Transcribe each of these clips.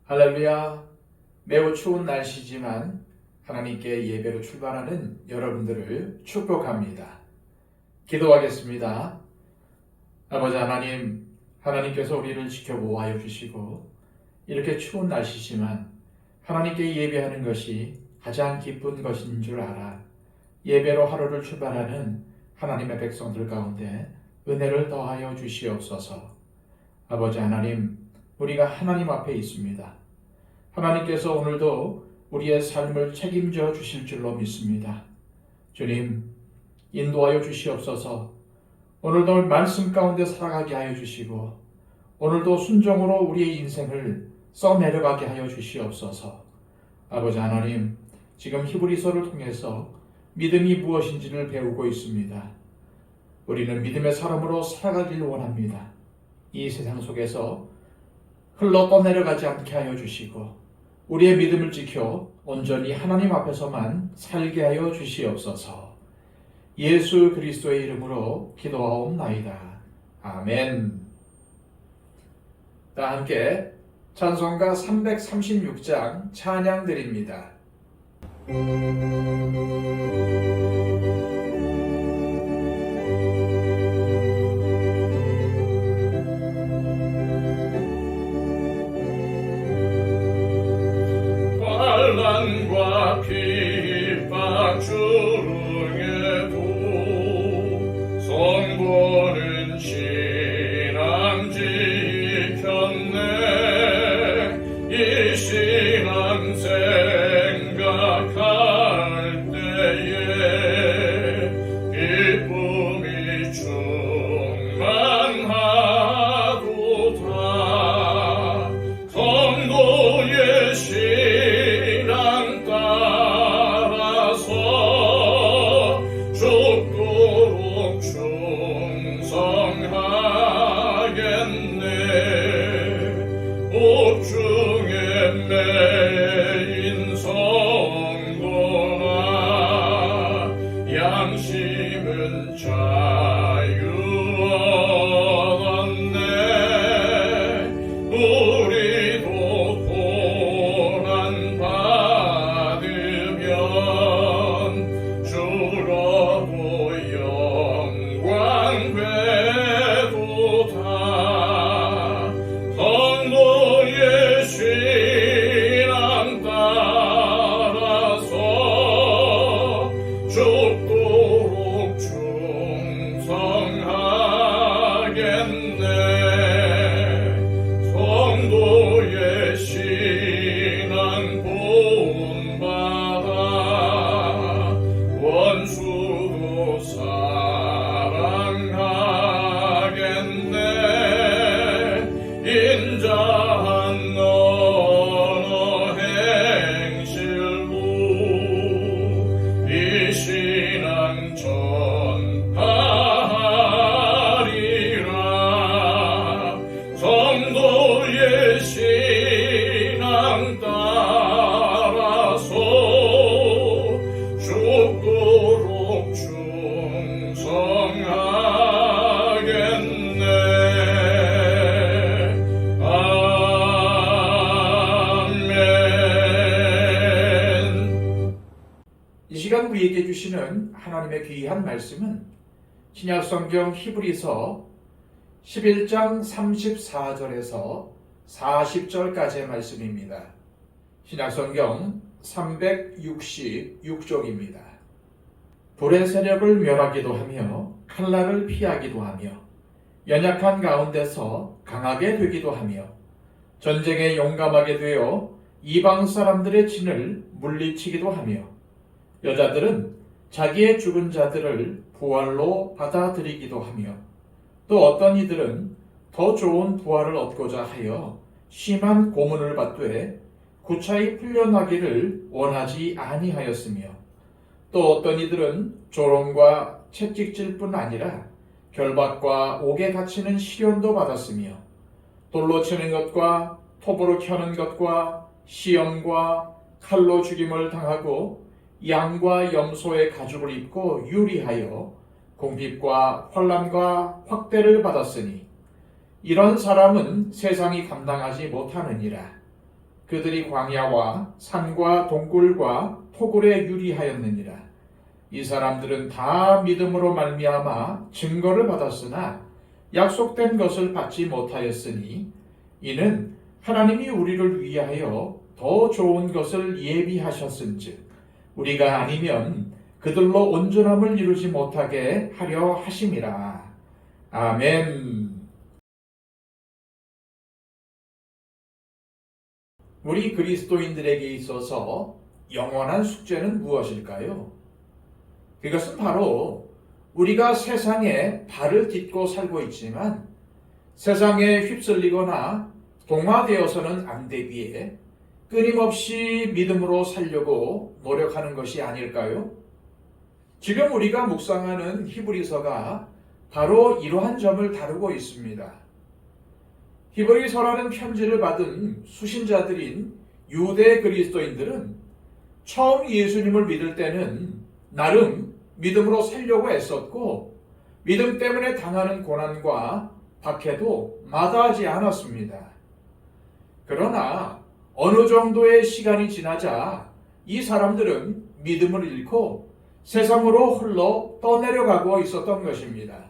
할렐루야. 매우 추운 날씨지만 하나님께 예배로 출발하는 여러분들을 축복합니다. 기도하겠습니다. 아버지 하나님, 하나님께서 우리를 지켜보아여 주시고 이렇게 추운 날씨지만 하나님께 예배하는 것이 가장 기쁜 것인 줄 알아 예배로 하루를 출발하는 하나님의 백성들 가운데 은혜를 더하여 주시옵소서. 아버지 하나님, 우리가 하나님 앞에 있습니다. 하나님께서 오늘도 우리의 삶을 책임져 주실 줄로 믿습니다. 주님, 인도하여 주시옵소서. 오늘도 말씀 가운데 살아가게 하여 주시고 오늘도 순종으로 우리의 인생을 써내려가게 하여 주시옵소서. 아버지 하나님, 지금 히브리서를 통해서 믿음이 무엇인지를 배우고 있습니다. 우리는 믿음의 사람으로 살아가길 원합니다. 이 세상 속에서 흘러 떠내려가지 않게 하여 주시고 우리의 믿음을 지켜 온전히 하나님 앞에서만 살게 하여 주시옵소서. 예수 그리스도의 이름으로 기도하옵나이다. 아멘. 다 함께 찬송가 336장 찬양 드립니다. 환난과 핍박 중에도 성도는 신앙 지켰네. 이 신앙 생각할 때에 기쁨이 충만하도다. 성도의 신앙 따라서 죽도록 충성하겠네. 옥중에 매인 성도나 양심은 자유 얻었네. 우리도 고난 받으면 주로도 영광 되도다. 성도의 신앙 따라서 죽도록 충성하겠네. 성도의 신앙 본받아 원수도 사랑하겠네. 인자한 너너 행실로 이 신앙 전파하리라. 성도의 신앙 따라서 죽도록 충성하겠네. 아멘. 이 시간 우리에게 주시는 하나님의 귀한 말씀은 신약성경 히브리서 11장 34절에서 40절까지의 말씀입니다. 신약성경 366쪽입니다. 불의 세력을 멸하기도 하며 칼날을 피하기도 하며 연약한 가운데서 강하게 되기도 하며 전쟁에 용감하게 되어 이방 사람들의 진을 물리치기도 하며 여자들은 자기의 죽은 자들을 부활로 받아들이기도 하며 또 어떤 이들은 더 좋은 부활을 얻고자 하여 심한 고문을 받되 구차히 풀려나기를 원하지 아니하였으며 또 어떤 이들은 조롱과 채찍질뿐 아니라 결박과 옥에 갇히는 시련도 받았으며 돌로 치는 것과 톱으로 켜는 것과 시험과 칼로 죽임을 당하고 양과 염소의 가죽을 입고 유리하여 공핍과 환난과 확대를 받았으니 이런 사람은 세상이 감당하지 못하느니라. 그들이 광야와 산과 동굴과 토굴에 유리하였느니라. 이 사람들은 다 믿음으로 말미암아 증거를 받았으나 약속된 것을 받지 못하였으니 이는 하나님이 우리를 위하여 더 좋은 것을 예비하셨은즉 우리가 아니면 그들로 온전함을 이루지 못하게 하려 하심이라. 아멘. 우리 그리스도인들에게 있어서 영원한 숙제는 무엇일까요? 그것은 바로 우리가 세상에 발을 딛고 살고 있지만 세상에 휩쓸리거나 동화되어서는 안 되기에 끊임없이 믿음으로 살려고 노력하는 것이 아닐까요? 지금 우리가 묵상하는 히브리서가 바로 이러한 점을 다루고 있습니다. 히브리서라는 편지를 받은 수신자들인 유대 그리스도인들은 처음 예수님을 믿을 때는 나름 믿음으로 살려고 애썼고 믿음 때문에 당하는 고난과 박해도 마다하지 않았습니다. 그러나 어느 정도의 시간이 지나자 이 사람들은 믿음을 잃고 세상으로 흘러 떠내려가고 있었던 것입니다.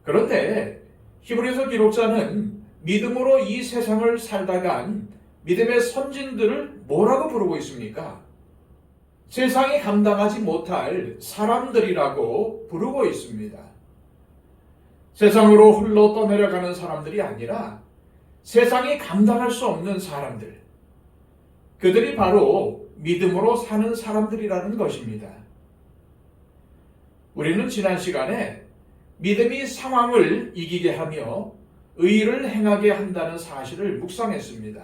그런데 히브리서 기록자는 믿음으로 이 세상을 살다간 믿음의 선진들을 뭐라고 부르고 있습니까? 세상이 감당하지 못할 사람들이라고 부르고 있습니다. 세상으로 흘러 떠내려가는 사람들이 아니라 세상이 감당할 수 없는 사람들, 그들이 바로 믿음으로 사는 사람들이라는 것입니다. 우리는 지난 시간에 믿음이 상황을 이기게 하며 의를 행하게 한다는 사실을 묵상했습니다.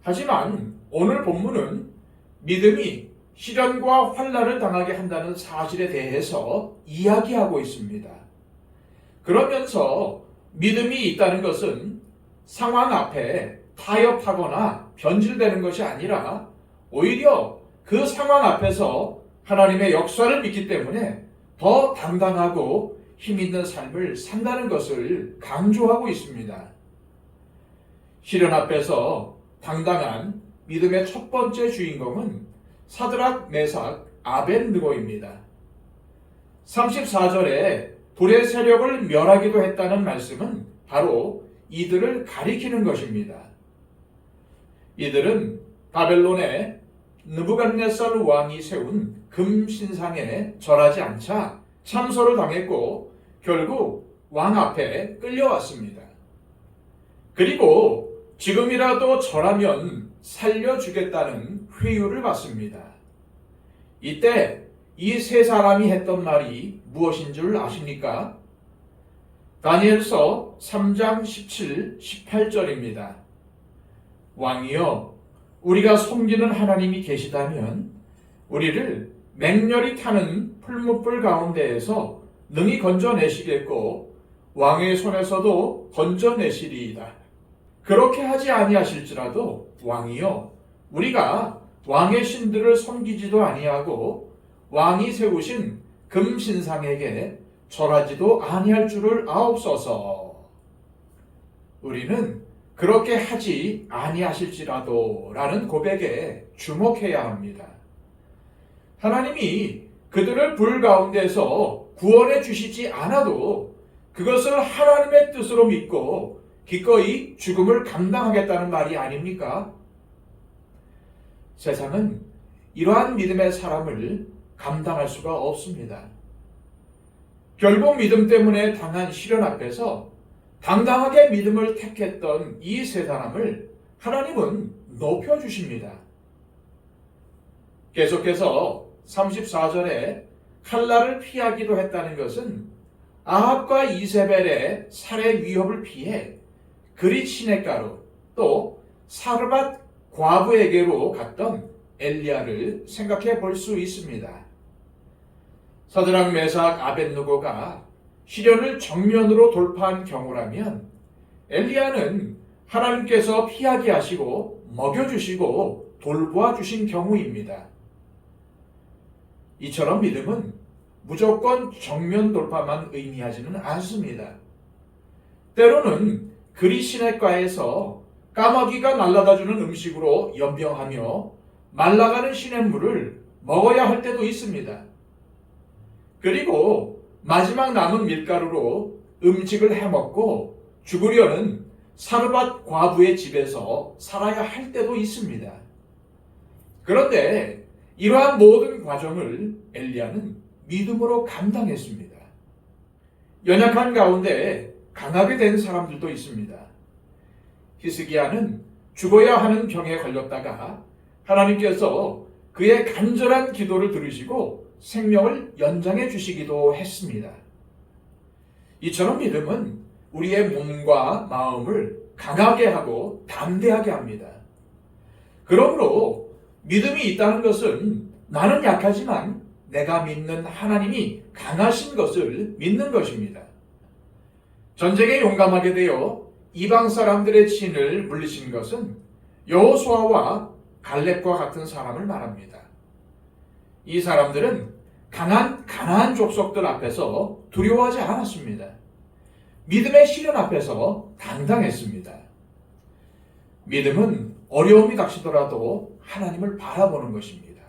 하지만 오늘 본문은 믿음이 시련과 환난을 당하게 한다는 사실에 대해서 이야기하고 있습니다. 그러면서 믿음이 있다는 것은 상황 앞에 타협하거나 변질되는 것이 아니라 오히려 그 상황 앞에서 하나님의 역사를 믿기 때문에 더 당당하고 힘있는 삶을 산다는 것을 강조하고 있습니다. 시련 앞에서 당당한 믿음의 첫 번째 주인공은 사드락, 메삭, 아벳느고입니다. 34절에 불의 세력을 멸하기도 했다는 말씀은 바로 이들을 가리키는 것입니다. 이들은 바벨론의 느부갓네살 왕이 세운 금신상에 절하지 않자 참소를 당했고 결국 왕 앞에 끌려왔습니다. 그리고 지금이라도 절하면 살려주겠다는 회유를 받습니다. 이때 이 세 사람이 했던 말이 무엇인 줄 아십니까? 다니엘서 3장 17, 18절입니다. 왕이여, 우리가 섬기는 하나님이 계시다면 우리를 맹렬히 타는 풀무불 가운데에서 능히 건져내시겠고 왕의 손에서도 건져내시리이다. 그렇게 하지 아니하실지라도 왕이여, 우리가 왕의 신들을 섬기지도 아니하고 왕이 세우신 금신상에게 절하지도 아니할 줄을 아옵소서. 우리는 그렇게 하지 아니하실지라도 라는 고백에 주목해야 합니다. 하나님이 그들을 불 가운데서 구원해 주시지 않아도 그것을 하나님의 뜻으로 믿고 기꺼이 죽음을 감당하겠다는 말이 아닙니까? 세상은 이러한 믿음의 사람을 감당할 수가 없습니다. 결국 믿음 때문에 당한 시련 앞에서 당당하게 믿음을 택했던 이 세 사람을 하나님은 높여주십니다. 계속해서 34절에 칼날을 피하기도 했다는 것은 아합과 이세벨의 살해 위협을 피해 그릿 시냇가로 또 사르밧 과부에게로 갔던 엘리야를 생각해 볼 수 있습니다. 사드락, 메삭, 아벳느고가 시련을 정면으로 돌파한 경우라면 엘리야는 하나님께서 피하게 하시고 먹여주시고 돌보아 주신 경우입니다. 이처럼 믿음은 무조건 정면 돌파만 의미하지는 않습니다. 때로는 그릿 시냇가에서 까마귀가 날아다주는 음식으로 연병하며 말라가는 시냇물을 먹어야 할 때도 있습니다. 그리고 마지막 남은 밀가루로 음식을 해먹고 죽으려는 사르밧 과부의 집에서 살아야 할 때도 있습니다. 그런데 이러한 모든 과정을 엘리야는 믿음으로 감당했습니다. 연약한 가운데 강하게 된 사람들도 있습니다. 히스기야는 죽어야 하는 병에 걸렸다가 하나님께서 그의 간절한 기도를 들으시고 생명을 연장해 주시기도 했습니다. 이처럼 믿음은 우리의 몸과 마음을 강하게 하고 담대하게 합니다. 그러므로 믿음이 있다는 것은 나는 약하지만 내가 믿는 하나님이 강하신 것을 믿는 것입니다. 전쟁에 용감하게 되어 이방 사람들의 진을 물리신 것은 여호수아와 갈렙과 같은 사람을 말합니다. 이 사람들은 강한 가나안 족속들 앞에서 두려워하지 않았습니다. 믿음의 시련 앞에서 당당했습니다. 믿음은 어려움이 닥치더라도 하나님을 바라보는 것입니다.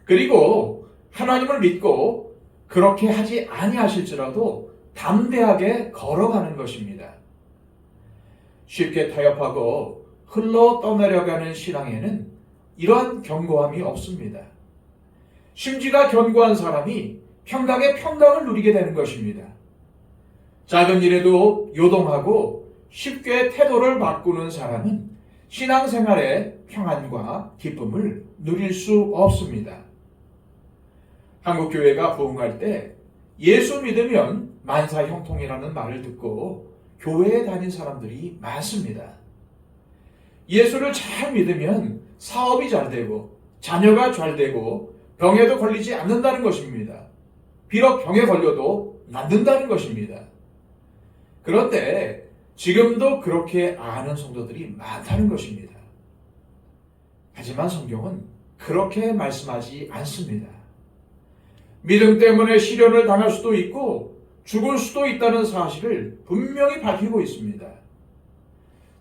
그리고 하나님을 믿고 그렇게 하지 아니하실지라도 담대하게 걸어가는 것입니다. 쉽게 타협하고 흘러 떠내려가는 신앙에는 이러한 견고함이 없습니다. 심지가 견고한 사람이 평강의 평강을 누리게 되는 것입니다. 작은 일에도 요동하고 쉽게 태도를 바꾸는 사람은 신앙생활의 평안과 기쁨을 누릴 수 없습니다. 한국교회가 부흥할 때 예수 믿으면 만사 형통이라는 말을 듣고 교회에 다닌 사람들이 많습니다. 예수를 잘 믿으면 사업이 잘 되고 자녀가 잘 되고 병에도 걸리지 않는다는 것입니다. 비록 병에 걸려도 낫는다는 것입니다. 그런데 지금도 그렇게 아는 성도들이 많다는 것입니다. 하지만 성경은 그렇게 말씀하지 않습니다. 믿음 때문에 시련을 당할 수도 있고 죽을 수도 있다는 사실을 분명히 밝히고 있습니다.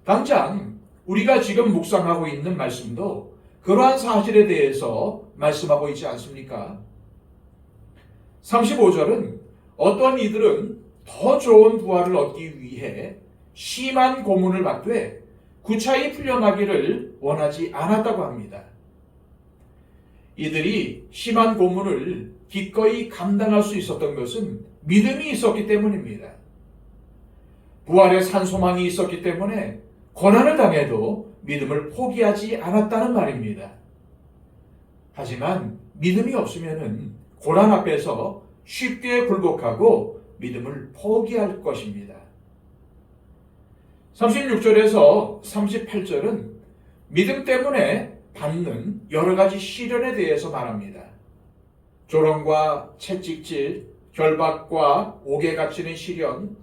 당장 우리가 지금 묵상하고 있는 말씀도 그러한 사실에 대해서 말씀하고 있지 않습니까? 35절은 어떠한 이들은 더 좋은 부활을 얻기 위해 심한 고문을 받되 구차히 풀려나기를 원하지 않았다고 합니다. 이들이 심한 고문을 기꺼이 감당할 수 있었던 것은 믿음이 있었기 때문입니다. 부활의 산 소망이 있었기 때문에 고난을 당해도 믿음을 포기하지 않았다는 말입니다. 하지만 믿음이 없으면 고난 앞에서 쉽게 굴복하고 믿음을 포기할 것입니다. 36절에서 38절은 믿음 때문에 받는 여러 가지 시련에 대해서 말합니다. 조롱과 채찍질, 결박과 옥에 갇히는 시련,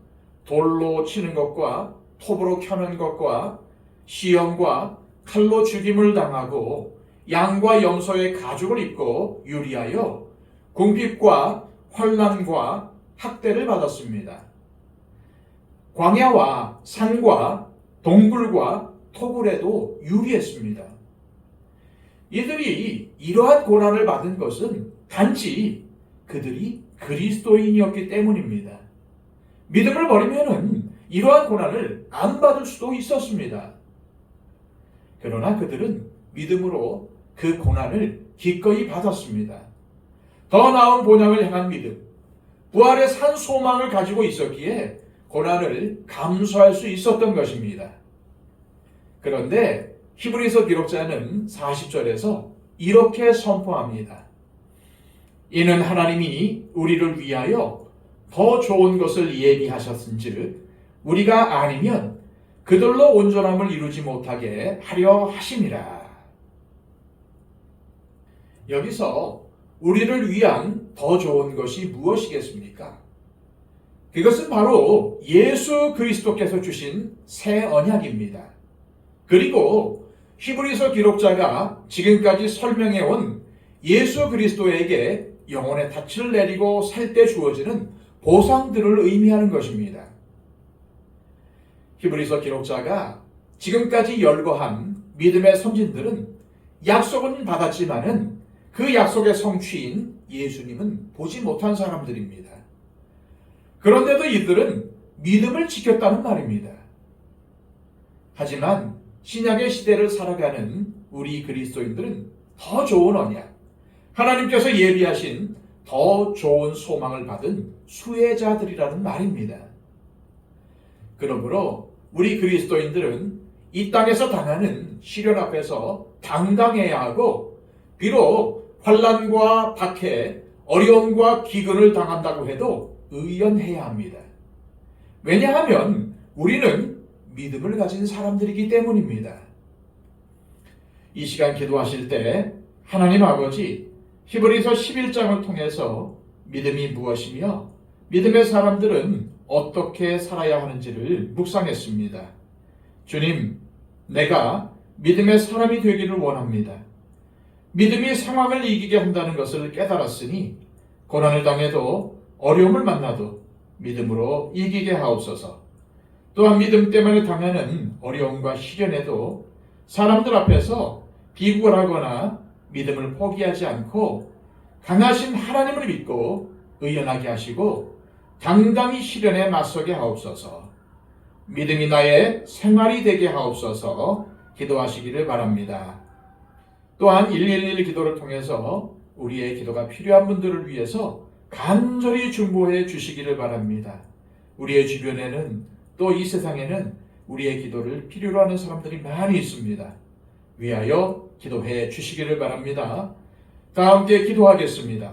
돌로 치는 것과 톱으로 켜는 것과 시험과 칼로 죽임을 당하고 양과 염소의 가죽을 입고 유리하여 궁핍과 환난과 학대를 받았습니다. 광야와 산과 동굴과 토굴에도 유리했습니다. 이들이 이러한 고난을 받은 것은 단지 그들이 그리스도인이었기 때문입니다. 믿음을 버리면 이러한 고난을 안 받을 수도 있었습니다. 그러나 그들은 믿음으로 그 고난을 기꺼이 받았습니다. 더 나은 본향을 향한 믿음, 부활의 산 소망을 가지고 있었기에 고난을 감수할 수 있었던 것입니다. 그런데 히브리서 기록자는 40절에서 이렇게 선포합니다. 이는 하나님이 우리를 위하여 더 좋은 것을 예비하셨은즉 우리가 아니면 그들로 온전함을 이루지 못하게 하려 하심이라. 여기서 우리를 위한 더 좋은 것이 무엇이겠습니까? 그것은 바로 예수 그리스도께서 주신 새 언약입니다. 그리고 히브리서 기록자가 지금까지 설명해온 예수 그리스도에게 영혼의 닻을 내리고 살 때 주어지는 보상들을 의미하는 것입니다. 히브리서 기록자가 지금까지 열거한 믿음의 선진들은 약속은 받았지만은 그 약속의 성취인 예수님은 보지 못한 사람들입니다. 그런데도 이들은 믿음을 지켰다는 말입니다. 하지만 신약의 시대를 살아가는 우리 그리스도인들은 더 좋은 언약, 하나님께서 예비하신 더 좋은 소망을 받은 수혜자들이라는 말입니다. 그러므로 우리 그리스도인들은 이 땅에서 당하는 시련 앞에서 당당해야 하고, 비록 환난과 박해, 어려움과 기근을 당한다고 해도 의연해야 합니다. 왜냐하면 우리는 믿음을 가진 사람들이기 때문입니다. 이 시간 기도하실 때 하나님 아버지, 히브리서 11장을 통해서 믿음이 무엇이며 믿음의 사람들은 어떻게 살아야 하는지를 묵상했습니다. 주님, 내가 믿음의 사람이 되기를 원합니다. 믿음이 상황을 이기게 한다는 것을 깨달았으니 고난을 당해도 어려움을 만나도 믿음으로 이기게 하옵소서. 또한 믿음 때문에 당하는 어려움과 시련에도 사람들 앞에서 비굴하거나 믿음을 포기하지 않고 강하신 하나님을 믿고 의연하게 하시고 당당히 시련에 맞서게 하옵소서. 믿음이 나의 생활이 되게 하옵소서. 기도하시기를 바랍니다. 또한 111 기도를 통해서 우리의 기도가 필요한 분들을 위해서 간절히 중보해 주시기를 바랍니다. 우리의 주변에는 또 이 세상에는 우리의 기도를 필요로 하는 사람들이 많이 있습니다. 위하여 기도해 주시기를 바랍니다. 다 함께 기도하겠습니다.